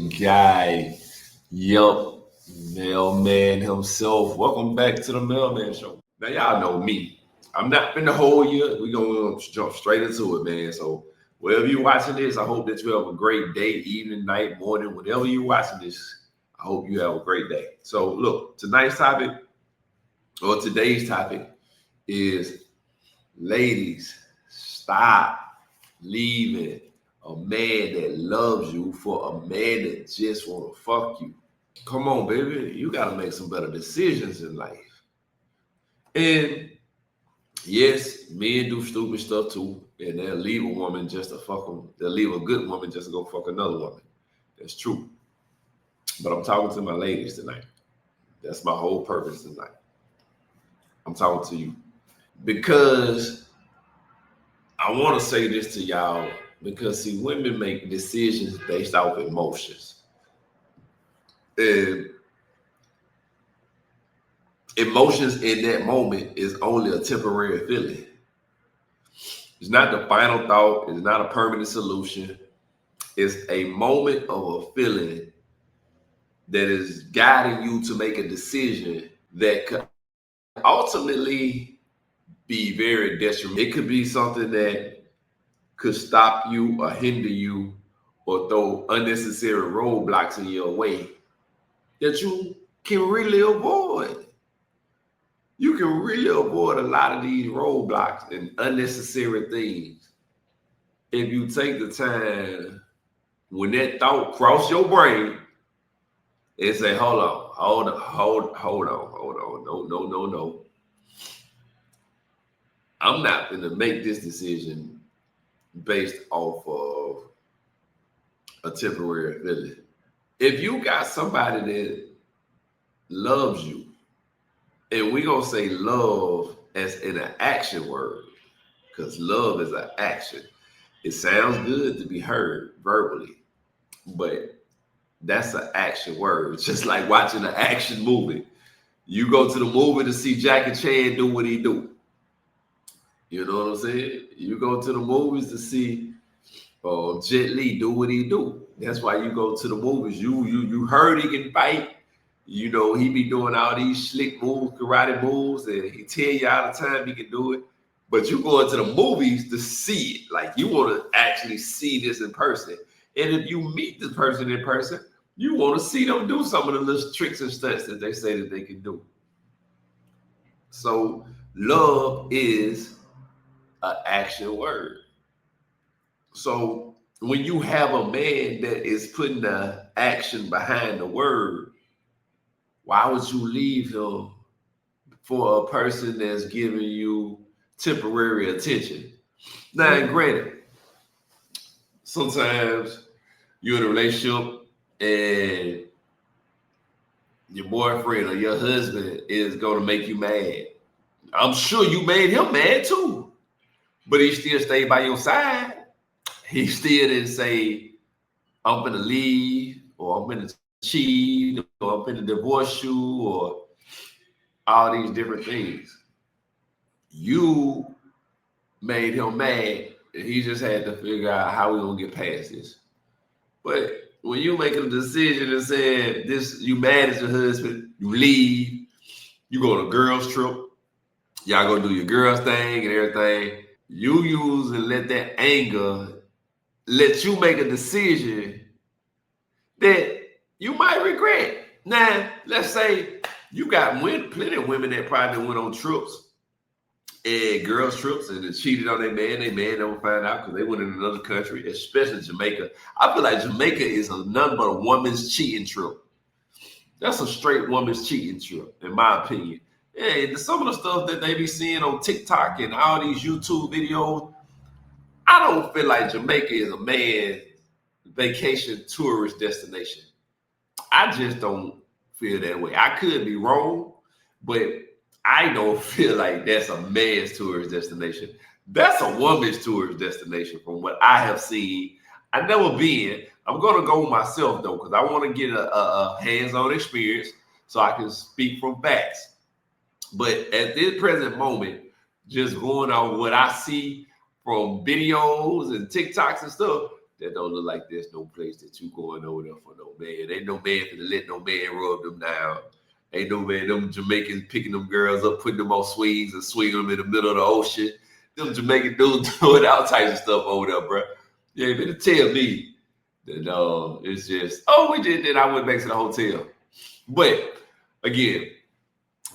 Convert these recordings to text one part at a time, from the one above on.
guy, yup, mailman himself. Welcome back to the Mailman Show. Now, y'all know me. I'm not finna hold you. We're gonna jump straight into it, man. So, wherever you're watching this, I hope that you have a great day, evening, night, morning, whenever you're watching this. I hope you have a great day. So, look, today's topic is ladies, stop leaving a man that loves you for a man that just want to fuck you. Come on, baby. You got to make some better decisions in life. And yes, men do stupid stuff too. And they'll leave a woman just to fuck them. They'll leave a good woman just to go fuck another woman. That's true. But I'm talking to my ladies tonight. That's my whole purpose tonight. I'm talking to you because I want to say this to y'all because, see, women make decisions based off emotions. And emotions in that moment is only a temporary feeling. It's not the final thought. It's not a permanent solution. It's a moment of a feeling that is guiding you to make a decision that could ultimately be very detrimental. It could be something that could stop you or hinder you or throw unnecessary roadblocks in your way that you can really avoid. You can really avoid a lot of these roadblocks and unnecessary things if you take the time when that thought cross your brain and say, hold on. No. I'm not going to make this decision based off of a temporary feeling. If you got somebody that loves you, and we're going to say love as in an action word, because love is an action. It sounds good to be heard verbally, but that's an action word. It's just like watching an action movie. You go to the movie to see Jackie Chan do what he do. You know what I'm saying? You go to the movies to see Jet Li do what he do. That's why you go to the movies. You heard he can fight. You know, he be doing all these slick moves, karate moves, and he tell you all the time he can do it. But you go into the movies to see it. Like, you want to actually see this in person. And if you meet this person in person, you want to see them do some of the little tricks and stunts that they say that they can do. So love is an action word. So when you have a man that is putting the action behind the word, why would you leave him for a person that's giving you temporary attention? Now, granted, sometimes you're in a relationship and your boyfriend or your husband is going to make you mad. I'm sure you made him mad too, but he still stayed by your side. He still didn't say, I'm going to leave, or I'm going to cheat, or I'm going to divorce you, or all these different things. You made him mad, and he just had to figure out how we're going to get past this. But when you make a decision and saying this, you mad at your husband, you leave, you go on a girls trip, y'all go do your girls thing and everything. You use and let that anger let you make a decision that you might regret. Now, let's say you got plenty of women that probably went on trips and girls trips and cheated on their man. Their man never find out because they went in another country, especially Jamaica. I feel like Jamaica is nothing but a woman's cheating trip. That's a straight woman's cheating trip, in my opinion. And some of the stuff that they be seeing on TikTok and all these YouTube videos, I don't feel like Jamaica is a man's vacation tourist destination. I just don't feel that way. I could be wrong, but I don't feel like that's a man's tourist destination. That's a woman's tourist destination from what I have seen. I've never been. I'm going to go myself, though, because I want to get a hands-on experience so I can speak from facts. But at this present moment, just going on what I see from videos and TikToks and stuff, that don't look like there's no place that you going over there for no man. Ain't no man finna let no man rub them down. Ain't no man, them Jamaicans picking them girls up, putting them on swings and swinging them in the middle of the ocean. Them Jamaican dudes doing all types of stuff over there, bro. You ain't finna tell me that it's just, we did. Then I went back to the hotel. But again,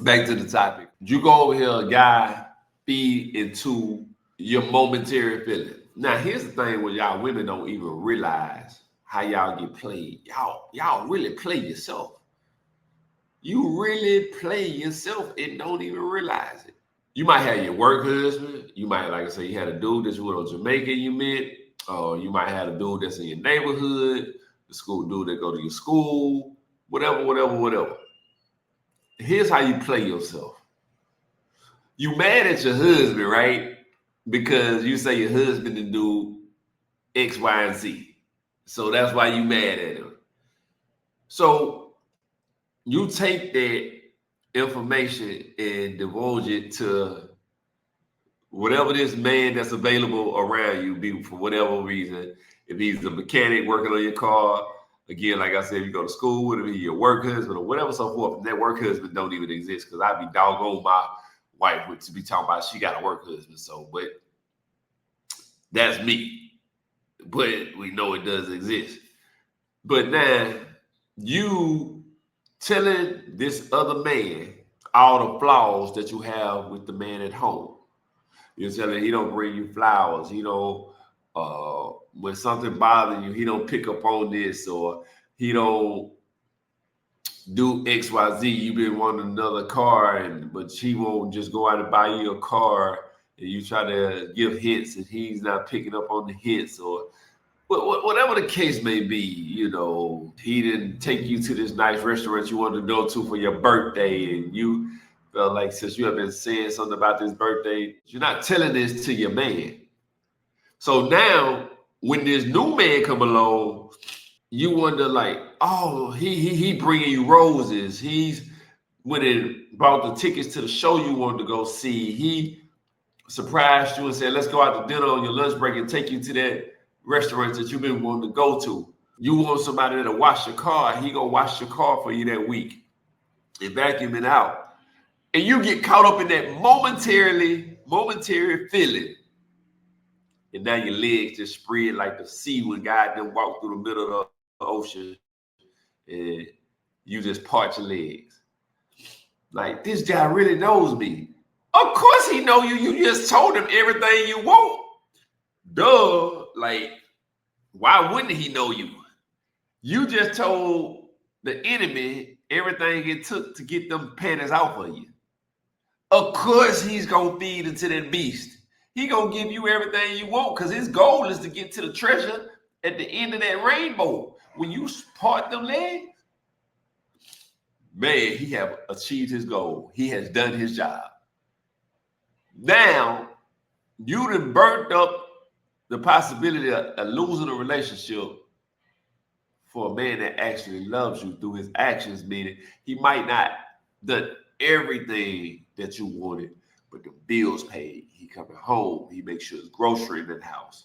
back to the topic. You go over here, a guy feed into your momentary feeling. Now, here's the thing where y'all women don't even realize how y'all get played. Y'all really play yourself. You really play yourself and don't even realize it. You might have your work husband. You might, like I say, you had a dude that's with a Jamaican you met. You might have a dude that's in your neighborhood, the school dude that go to your school, whatever. Here's how you play yourself. You mad at your husband, right? Because you say your husband didn't do X, Y, and Z. So that's why you mad at him. So you take that information and divulge it to whatever this man that's available around you be for whatever reason. If he's a mechanic working on your car, again, like I said, if you go to school with him, he's your work husband or whatever, so forth. And that work husband don't even exist because I'd be doggone my wife would to be talking about she got a work husband. So, but that's me. But we know it does exist. But now you telling this other man all the flaws that you have with the man at home. You're telling he don't bring you flowers. He don't, when something bothers you, he don't pick up on this, or he don't do X, Y, Z. You've been wanting another car, but she won't just go out and buy you a car, and you try to give hints, and he's not picking up on the hints, or whatever the case may be. You know, he didn't take you to this nice restaurant you wanted to go to for your birthday, and you felt like since you have been saying something about this birthday, you're not telling this to your man. So now, when this new man come along, you wonder like, he bringing you roses. He's went and bought the tickets to the show you wanted to go see. He surprised you and said, let's go out to dinner on your lunch break and take you to that restaurant that you've been wanting to go to. You want somebody to wash your car. He gonna wash your car for you that week and vacuum it out. And you get caught up in that momentary feeling. And now your legs just spread like the sea when God done walked through the middle of the ocean and you just part your legs. Like, this guy really knows me. Of course he know you. You just told him everything you want. Duh. Like, why wouldn't he know you? You just told the enemy everything it took to get them panties out for you. Of course he's going to feed into that beast. He going to give you everything you want because his goal is to get to the treasure at the end of that rainbow. When you part them legs, man, he have achieved his goal. He has done his job. Now, you done burnt up the possibility of losing a relationship for a man that actually loves you through his actions, meaning he might not done everything that you wanted, but the bills paid. He coming home. He makes sure his grocery in the house.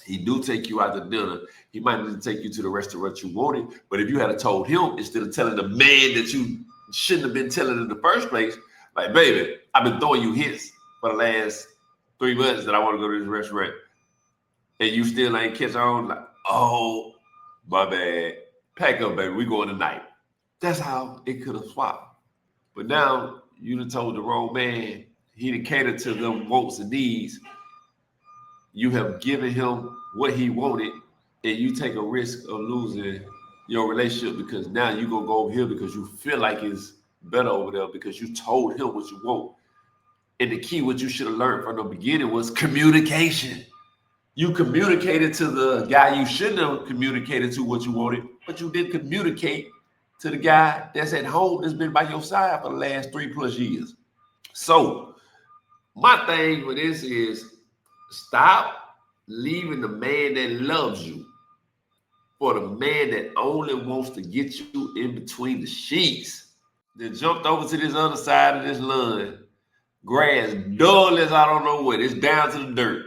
He do take you out to dinner. He might need to take you to the restaurant you wanted, but if you had told him instead of telling the man that you shouldn't have been telling in the first place, like, baby, I've been throwing you hints for the last 3 months that I want to go to this restaurant, and you still ain't catch on, like, oh, my bad. Pack up, baby. We going tonight. That's how it could have swapped. But now you done told the wrong man. He done catered to them wants and needs. You have given him what he wanted, and you take a risk of losing your relationship because now you're going to go over here because you feel like it's better over there because you told him what you want. And the key, what you should have learned from the beginning was communication. You communicated to the guy you shouldn't have communicated to what you wanted, but you didn't communicate to the guy that's at home that's been by your side for the last 3+ years. So my thing with this is stop leaving the man that loves you for the man that only wants to get you in between the sheets. Then jumped over to this other side of this lawn, grass dull as I don't know what. It's down to the dirt.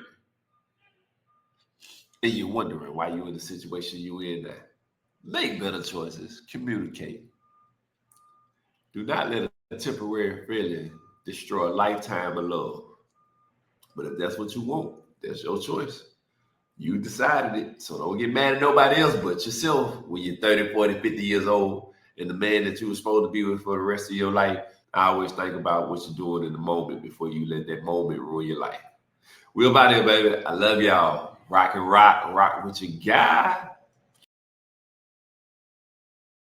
and you're wondering why you're in the situation you're in now. Make better choices. Communicate. Do not let a temporary feeling destroy a lifetime of love. But if that's what you want, that's your choice. You decided it. So don't get mad at nobody else but yourself when you're 30, 40, 50 years old and the man that you were supposed to be with for the rest of your life. I always think about what you're doing in the moment before you let that moment ruin your life. We're about here, baby. I love y'all. Rock and rock with your guy.